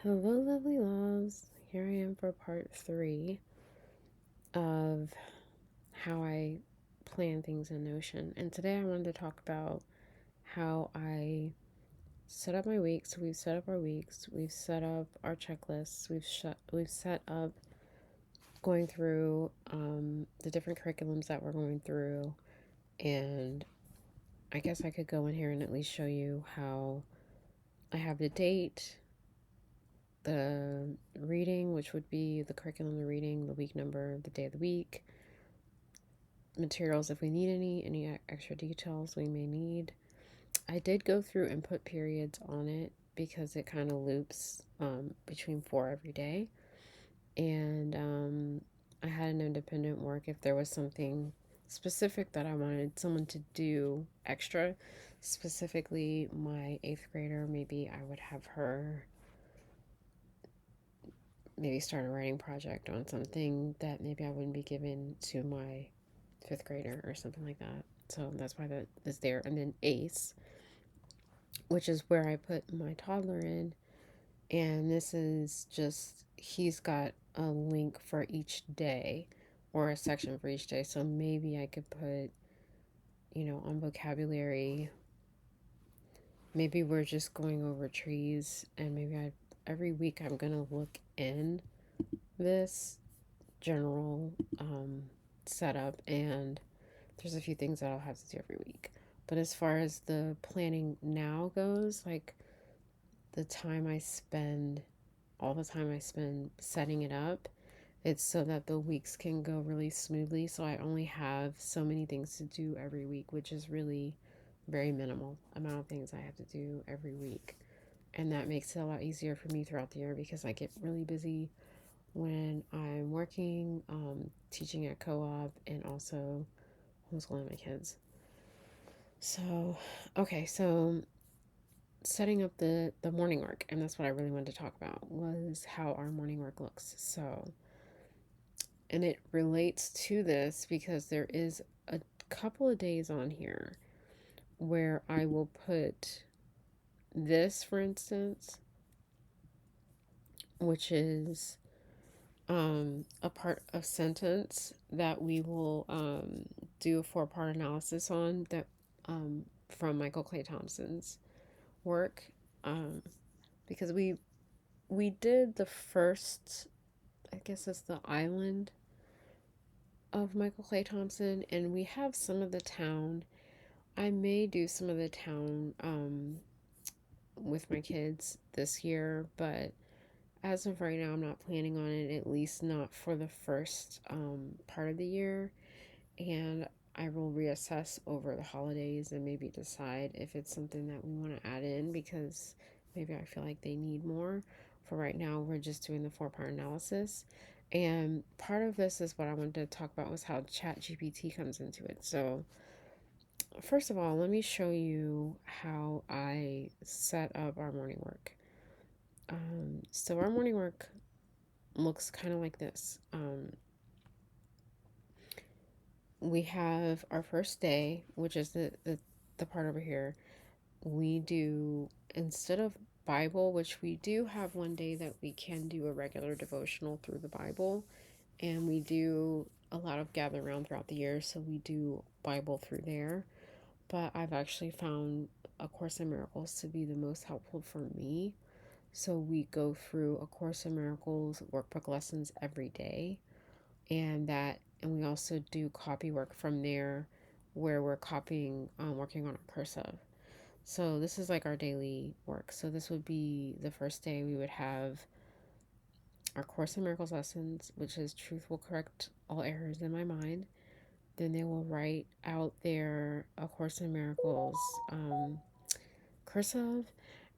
Hello, lovely loves. Here I am for part 3 of how I plan things in Notion. And today I wanted to talk about how I set up my week. So we've set up our weeks, we've set up our checklists, we've set up going through the different curriculums that we're going through. And I guess I could go in here and at least show you how I have the date, the reading, which would be the curriculum, the reading, the week number, the day of the week, materials if we need any extra details we may need. I did go through and put periods on it because it kind of loops between 4 every day. And I had an independent work if there was something specific that I wanted someone to do extra. Specifically, my 8th grader, maybe I would have her maybe start a writing project on something that maybe I wouldn't be given to my 5th grader or something like that. So that's why that is there. And then ACE, which is where I put my toddler in. And this is just, he's got a link for each day or a section for each day. So maybe I could put, on vocabulary, maybe we're just going over trees, and maybe every week I'm going to look in this general setup, and there's a few things that I'll have to do every week. But as far as the planning now goes, like the time I spend, all the time I spend setting it up, it's so that the weeks can go really smoothly. So I only have so many things to do every week, which is really very minimal amount of things I have to do every week. And that makes it a lot easier for me throughout the year because I get really busy when I'm working, teaching at co-op, and also homeschooling my kids. So, okay, so setting up the morning work, and that's what I really wanted to talk about, was how our morning work looks. So, and it relates to this because there is a couple of days on here where I will put this, for instance, which is a part of sentence that we will do a 4-part analysis on, that from Michael Clay Thompson's work, um, because we did the first, I guess it's the island of Michael Clay Thompson, and we have some of the town. I may do some of the town with my kids this year, but as of right now, I'm not planning on it, at least not for the first part of the year. And I will reassess over the holidays and maybe decide if it's something that we want to add in, because maybe I feel like they need more. For right now, we're just doing the 4-part analysis. And part of this is what I wanted to talk about, was how ChatGPT comes into it. So first of all, let me show you how I set up our morning work. So our morning work looks kind of like this. We have our first day, which is the part over here. We do, instead of Bible, which we do have one day that we can do a regular devotional through the Bible, and we do a lot of gather around throughout the year, so we do Bible through there. But I've actually found A Course in Miracles to be the most helpful for me. So we go through A Course in Miracles workbook lessons every day, and we also do copy work from there, where we're copying, working on a cursive. So this is like our daily work. So this would be the first day. We would have our Course in Miracles lessons, which is truth will correct all errors in my mind. Then they will write out their A Course in Miracles cursive.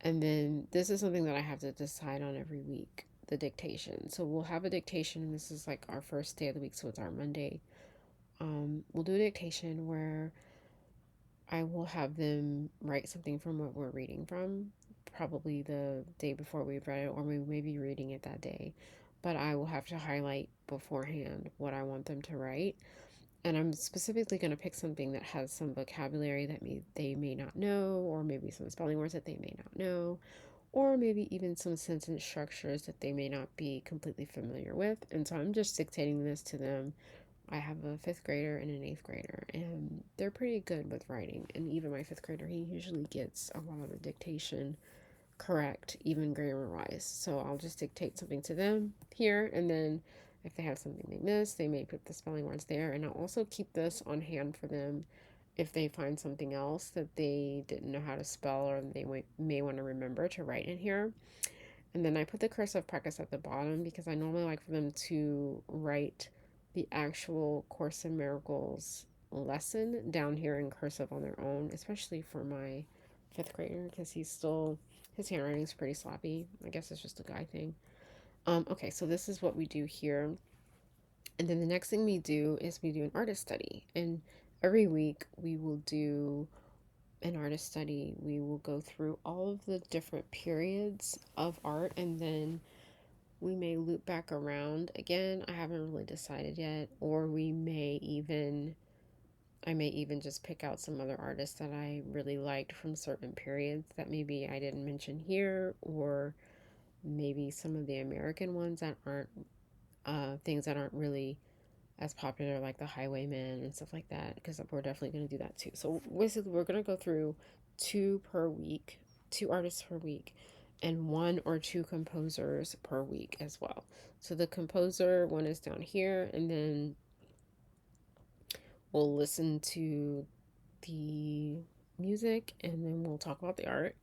And then this is something that I have to decide on every week, the dictation. So we'll have a dictation, and this is like our first day of the week, so it's our Monday. We'll do a dictation where I will have them write something from what we're reading from, probably the day before we've read it, or we may be reading it that day. But I will have to highlight beforehand what I want them to write. And I'm specifically going to pick something that has some vocabulary that they may not know, or maybe some spelling words that they may not know, or maybe even some sentence structures that they may not be completely familiar with. And so I'm just dictating this to them. I have a fifth grader and an eighth grader, and they're pretty good with writing. And even my fifth grader, he usually gets a lot of the dictation correct, even grammar wise. So I'll just dictate something to them here, and then if they have something they miss, they may put the spelling words there. And I'll also keep this on hand for them if they find something else that they didn't know how to spell or they may want to remember to write in here. And then I put the cursive practice at the bottom because I normally like for them to write the actual Course in Miracles lesson down here in cursive on their own, especially for my fifth grader because his handwriting is pretty sloppy. I guess it's just a guy thing. Okay, so this is what we do here. And then the next thing we do is we do an artist study. And every week we will do an artist study. We will go through all of the different periods of art, and then we may loop back around again. I haven't really decided yet. Or I may even just pick out some other artists that I really liked from certain periods that maybe I didn't mention here, or maybe some of the American ones that aren't things that aren't really as popular, like the Highwaymen and stuff like that, because we're definitely going to do that too. So basically, we're going to go through two per week, two artists per week, and one or two composers per week as well. So the composer one is down here, and then we'll listen to the music, and then we'll talk about the art.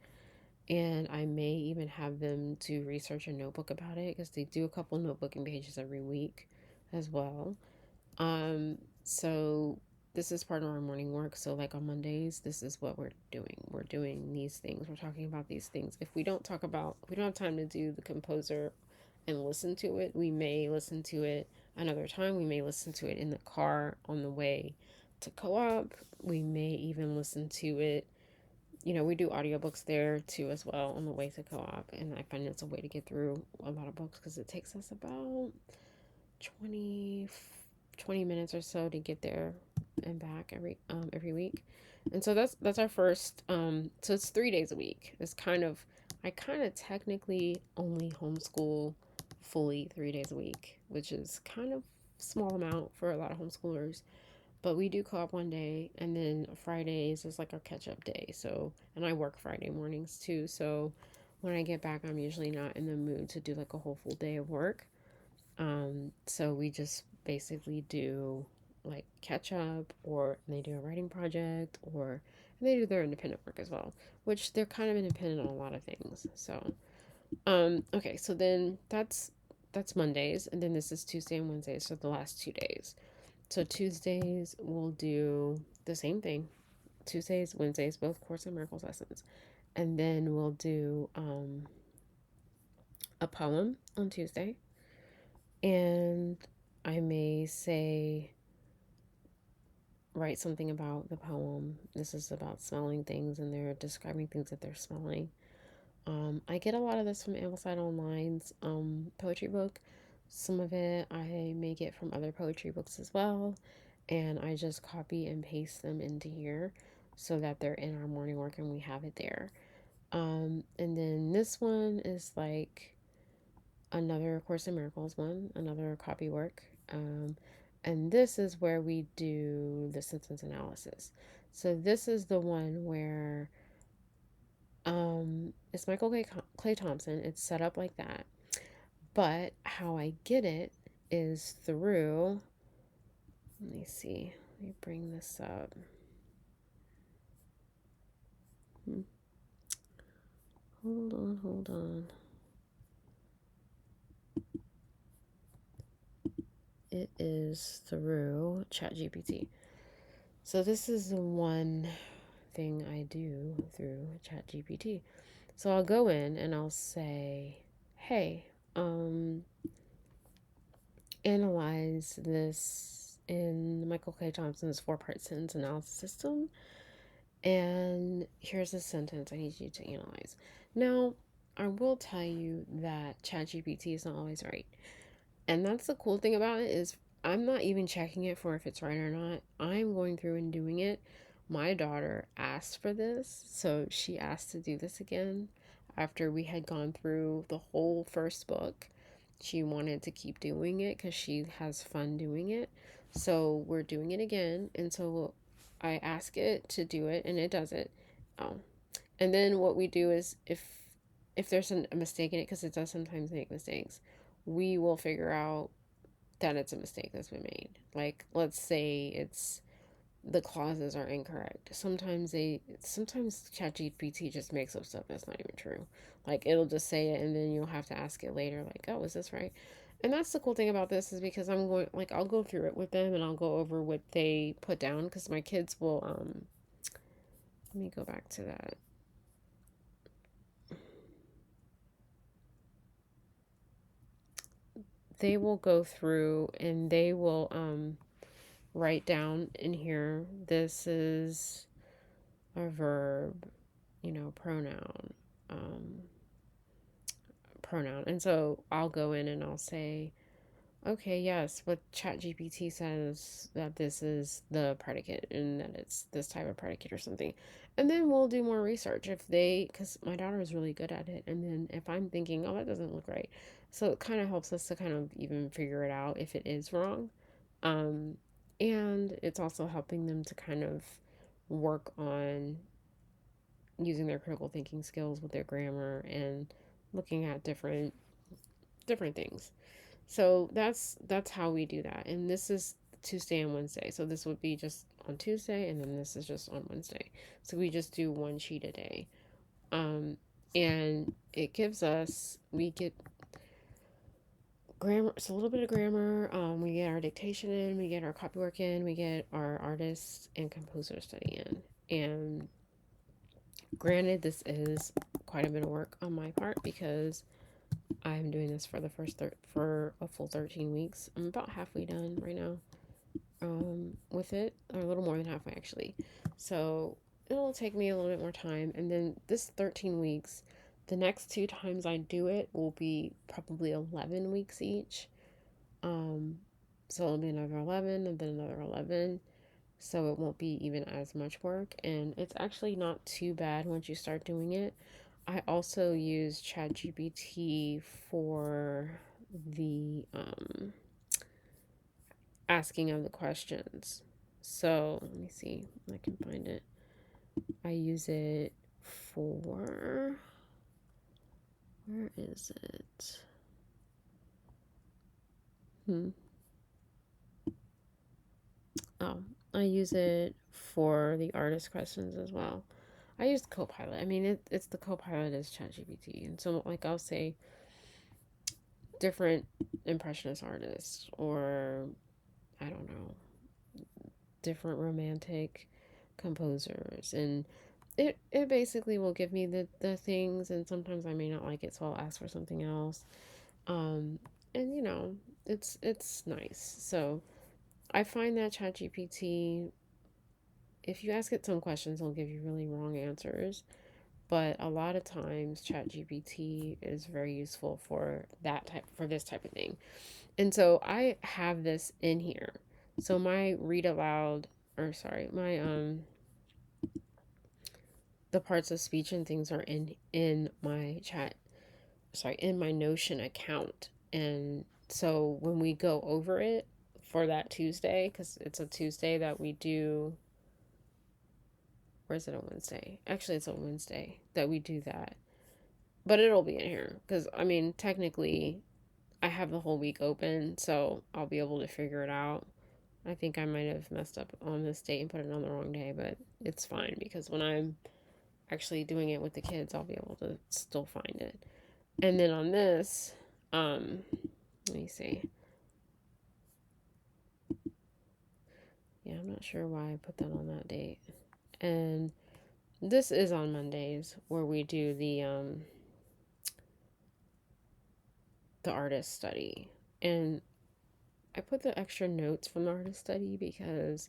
And I may even have them to research a notebook about it because they do a couple notebooking pages every week as well. So this is part of our morning work. So like on Mondays, this is what we're doing. We're doing these things. We're talking about these things. If we don't have time to do the composer and listen to it, we may listen to it another time. We may listen to it in the car on the way to co-op. We may even listen to it. We do audiobooks there too as well on the way to co-op. And I find it's a way to get through a lot of books because it takes us about 20 20 minutes or so to get there and back every week. And so that's our first so it's 3 days a week. I kind of technically only homeschool fully 3 days a week, which is kind of small amount for a lot of homeschoolers. But we do co-op one day, and then Fridays is like our catch-up day. So, and I work Friday mornings too, so when I get back I'm usually not in the mood to do like a whole full day of work. So we just basically do like catch up, or they do a writing project, or they do their independent work as well, which they're kind of independent on a lot of things. So, okay, so then that's Mondays, and then this is Tuesday and Wednesday, so the last 2 days. So Tuesdays we'll do the same thing. Tuesdays, Wednesdays, both Course in Miracles lessons, and then we'll do a poem on Tuesday. And I may say, write something about the poem. This is about smelling things, and they're describing things that they're smelling. I get a lot of this from Ambleside Online's poetry book. Some of it I may get from other poetry books as well. And I just copy and paste them into here so that they're in our morning work and we have it there. And then this one is like another Course in Miracles one, another copy work. And this is where we do the sentence analysis. So this is the one where it's Michael Clay Thompson. It's set up like that. But how I get it is through, let me see, let me bring this up. Hold on. It is through ChatGPT. So this is the one thing I do through ChatGPT. So I'll go in and I'll say, hey, analyze this in Michael K. Thompson's 4-part sentence analysis system. And here's a sentence I need you to analyze. Now, I will tell you that ChatGPT is not always right. And that's the cool thing about it is I'm not even checking it for if it's right or not. I'm going through and doing it. My daughter asked for this, so she asked to do this again. after we had gone through the whole first book, she wanted to keep doing it because she has fun doing it. So we're doing it again. And so I ask it to do it and it does it. Um, and then what we do is if there's a mistake in it, because it does sometimes make mistakes, we will figure out that it's a mistake that's been made. Like, let's say it's the clauses are incorrect. Sometimes ChatGPT just makes up stuff that's not even true. Like, it'll just say it and then you'll have to ask it later, like, oh, is this right? And that's the cool thing about this is because I'll go through it with them and I'll go over what they put down because my kids will let me go back to that. They will go through and they will write down in here, this is a verb, pronoun, um, pronoun. And so I'll go in and I'll say, okay, yes, what ChatGPT says that this is the predicate and that it's this type of predicate or something. And then we'll do more research because my daughter is really good at it. And then if I'm thinking, oh, that doesn't look right. So it kind of helps us to kind of even figure it out if it is wrong. Um, and it's also helping them to kind of work on using their critical thinking skills with their grammar and looking at different things. So that's how we do that. And this is Tuesday and Wednesday. So this would be just on Tuesday and then this is just on Wednesday. So we just do one sheet a day. And it gives us we get grammar, it's a little bit of grammar. We get our dictation in, we get our copywork in, we get our artist and composer study in. And granted, this is quite a bit of work on my part because I'm doing this for for a full 13 weeks. I'm about halfway done right now with it, or a little more than halfway actually. So it'll take me a little bit more time. And then this 13 weeks, the next two times I do it will be probably 11 weeks each. Um, so it'll be another 11 and then another 11. So it won't be even as much work. And it's actually not too bad once you start doing it. I also use ChatGPT for the asking of the questions. So let me see if I can find it. I use it for, where is it? Oh, I use it for the artist questions as well. I use Copilot. I mean, it's the Copilot as ChatGPT. And so, like, I'll say different impressionist artists, or I don't know, different romantic composers. And it basically will give me the things, and sometimes I may not like it, so I'll ask for something else. Um, and it's nice. So I find that ChatGPT, if you ask it some questions, it'll give you really wrong answers. But a lot of times, ChatGPT is very useful for this type of thing. And so I have this in here. So my read aloud, or sorry, my the parts of speech and things are in my in my Notion account. And so when we go over it for that Tuesday, because it's a Tuesday that we do, or is it a Wednesday? Actually, it's a Wednesday that we do that. But it'll be in here because I mean, technically, I have the whole week open, so I'll be able to figure it out. I think I might have messed up on this date and put it on the wrong day, but it's fine because when I'm actually doing it with the kids, I'll be able to still find it. And then on this, let me see. Yeah, I'm not sure why I put that on that date. And this is on Mondays where we do the artist study. And I put the extra notes from the artist study because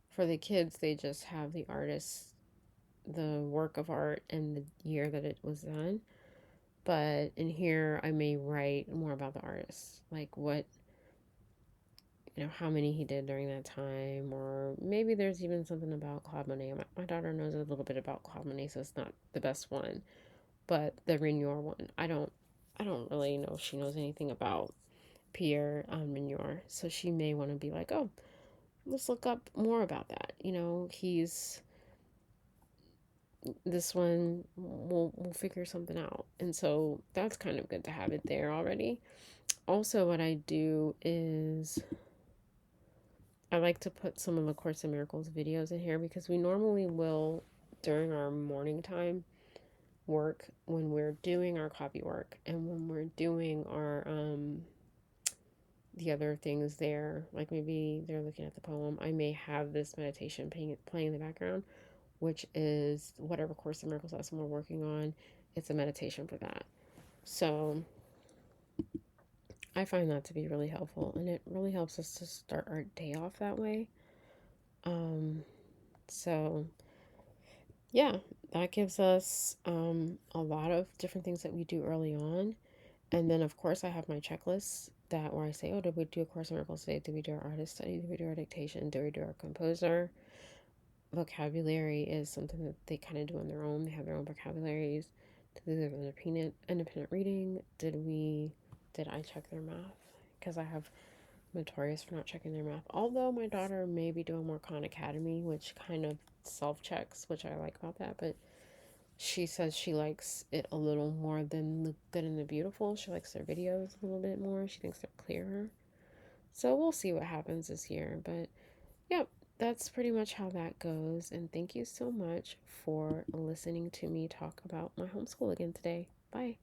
for the kids, they just have the work of art and the year that it was done. But in here, I may write more about the artist, like how many he did during that time, or maybe there's even something about Claude Monet. My daughter knows a little bit about Claude Monet, so it's not the best one. But the Renure one, I don't really know if she knows anything about Pierre Renure. So she may want to be like, oh, let's look up more about that. You know, he's this one. We'll figure something out. And so that's kind of good to have it there already. Also, what I do is I like to put some of the Course in Miracles videos in here because we normally will during our morning time work when we're doing our copy work and when we're doing our the other things there, like maybe they're looking at the poem, I may have this meditation playing in the background, which is whatever Course in Miracles lesson we're working on. It's a meditation for that. So I find that to be really helpful, and it really helps us to start our day off that way. Um, so yeah, that gives us a lot of different things that we do early on. And then, of course, I have my checklists that where I say, oh, did we do a Course in Miracles today? Did we do our artist study? Did we do our dictation? Did we do our composer? Vocabulary is something that they kind of do on their own. They have their own vocabularies. Did they do independent reading? Did I check their math? Because I have notorious for not checking their math. Although my daughter may be doing more Khan Academy, which kind of self checks, which I like about that. But she says she likes it a little more than the Good and the Beautiful. She likes their videos a little bit more. She thinks they're clearer. So we'll see what happens this year. But yep, that's pretty much how that goes. And thank you so much for listening to me talk about my homeschool again today. Bye.